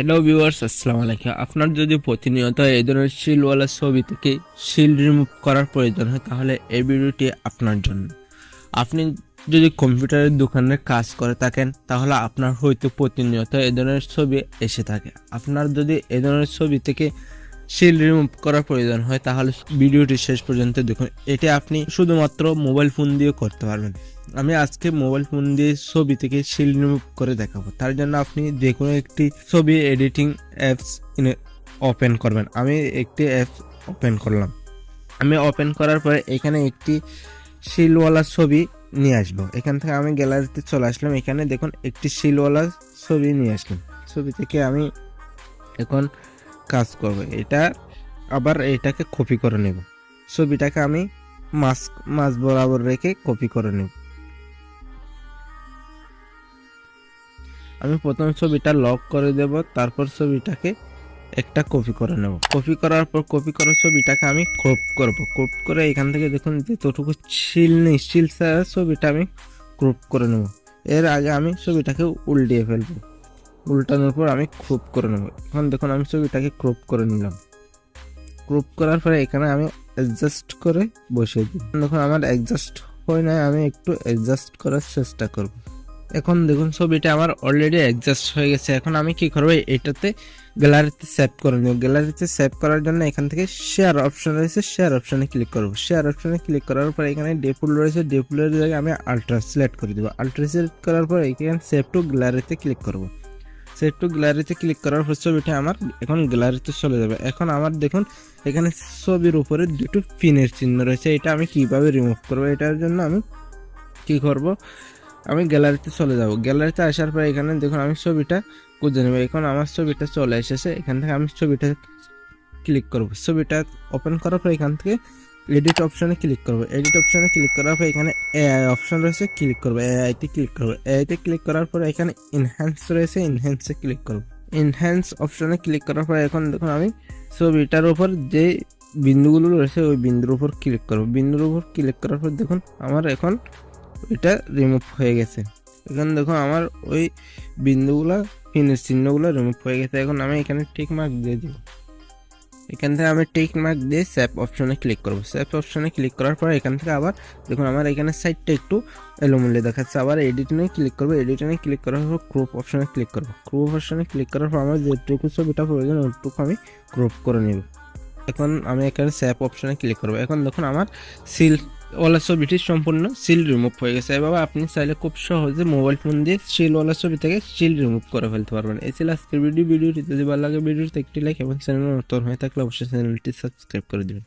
Hello viewers, আসসালামু আলাইকুম। আপনার যদি প্রতিনিয়ত এই ধরনের শিলওয়ালা ছবি থেকে শিল রিমুভ করার প্রয়োজন হয় তাহলে এই ভিডিওটি আপনার জন্য। আপনি যদি কম্পিউটারের দোকানে কাজ করে থাকেন তাহলে আপনার হয়তো প্রতিনিয়ত এই ধরনের ছবি এসে থাকে। আপনার যদি এই ধরনের ছবি থেকে শিল রিমুভ করার প্রয়োজন হয় তাহলে ভিডিওটি শেষ পর্যন্ত দেখুন। এটি আপনি শুধুমাত্র মোবাইল ফোন দিয়ে করতে পারবেন। আমি আজকে মোবাইল ফোন দিয়ে ছবি থেকে শিল রিমুভ করে দেখাবো। তার জন্য আপনি যে কোনো একটি ছবি এডিটিং অ্যাপস ওপেন করবেন। আমি একটি অ্যাপস ওপেন করলাম। আমি ওপেন করার পরে এখানে একটি শিলওয়ালা ছবি নিয়ে আসবো। এখান থেকে আমি গ্যালারিতে চলে আসলাম। এখানে দেখুন একটি শিলওয়ালা ছবি নিয়ে আসলাম। ছবি থেকে আমি এখন কাজ করব। এটা আবার এটাকে কপি করে নেব। ছবিটাকে আমি মাছ বরাবর রেখে কপি করে নেব। আমি প্রথমে ছবিটা লক করে দেব, তারপর ছবিটাকে একটা কপি করে নেব। কপি করার পর কপি করা ছবিটাকে আমি ক্রপ করব। ক্রপ করে এখান থেকে দেখুন যতটুকু শিল নেই, শিল ছাড়া ছবিটা আমি ক্রপ করে নেব। এর আগে আমি ছবিটাকে উল্টিয়ে ফেলবো। উল্টানোর পর আমি ক্রপ করে নেব। এখন দেখুন আমি ছবিটাকে ক্রপ করে নিলাম। ক্রপ করার পরে এখানে আমি অ্যাডজাস্ট করে বসিয়ে দিই। দেখুন আমার অ্যাডজাস্ট হয় না, আমি একটু অ্যাডজাস্ট করার চেষ্টা করব। এখন দেখুন ছবিটা আমার অলরেডি অ্যাডজাস্ট হয়ে গেছে। এখন আমি কি করবো, এটাতে গ্যালারিতে সেভ করে নেব। গ্যালারিতে সেভ করার জন্য এখান থেকে শেয়ার অপশন রয়েছে, শেয়ার অপশনে ক্লিক করব। শেয়ার অপশনে ক্লিক করার পর এখানে ডেপুল রয়েছে, ডেপুলের জায়গায় আমি আলট্রা সিলেক্ট করে দেবো। আলট্রা সিলেক্ট করার পর এখানে সেভ টু গ্যালারিতে ক্লিক করব। সেভ টু গ্যালারিতে ক্লিক করার পর ছবিটা আমার এখন গ্যালারিতে চলে যাবে। এখন আমার দেখুন এখানে ছবির উপরে দুটো পিনের চিহ্ন রয়েছে। এটা আমি কিভাবে রিমুভ করব, এটার জন্য আমি কি করব, আমি গ্যালারিতে চলে যাব। গ্যালারিতে আসার পর এখানে দেখুন আমি ছবিটা খুঁজে নেব। এখন আমার ছবিটা চলে এসেছে। এখান থেকে আমি ছবিটা ক্লিক করব। ছবিটা ওপেন করার পর এখান থেকে এডিট অপশনে ক্লিক করব। এডিট অপশনে ক্লিক করার পর এখানে এআই অপশন রয়েছে, ক্লিক করব। এআইতে ক্লিক করব। এআইতে ক্লিক করার পর এখানে ইনহ্যান্স রয়েছে, ইনহ্যান্সে ক্লিক করব। ইনহ্যান্স অপশনে ক্লিক করার পর এখন দেখুন আমি ছবিটার উপর যে বিন্দুগুলো রয়েছে ওই বিন্দুর উপর ক্লিক করব। বিন্দুর উপর ক্লিক করার পর দেখুন আমার এখন এটা রিমুভ হয়ে গেছে। এখন দেখুন আমার ওই বিন্দুগুলা পিনের চিহ্নগুলো রিমুভ হয়ে গেছে। এখন আমি এখানে টিক মার্ক দিয়ে দিব। এখান থেকে আমি টিক মার্ক দিয়ে সেভ অপশনে ক্লিক করব। সেভ অপশনে ক্লিক করার পর এখান থেকে আবার দেখুন আমার এখানে সাইডটা একটু এলোমেলো দেখাচ্ছে। আবার এডিটিংয়ে ক্লিক করব। এডিটিংয়ে ক্লিক করার পর ক্রপ অপশনে ক্লিক করব। ক্রপ অপশনে ক্লিক করার পর আমার যেটুকু ছবিটা প্রয়োজন ওইটুকু আমি ক্রপ করে নেব। এখন আমি এখানে সেভ অপশনে ক্লিক করব। এখন দেখুন আমার সিল ওয়ালা ছবিটি সম্পূর্ণ সিল রিমুভ হয়ে গেছে। এভাবে আপনি চাইলে খুব সহজে মোবাইল ফোন দিয়ে সিল ওয়ালা ছবি থেকে সিল রিমুভ করে ফেলতে পারবেন। এই ছিল আজকের ভিডিওটি যদি ভালো লাগে ভিডিওতে একটি লাইক এবং চ্যানেল নতুন হয়ে থাকলে অবশ্যই চ্যানেলটি সাবস্ক্রাইব করে দেবেন।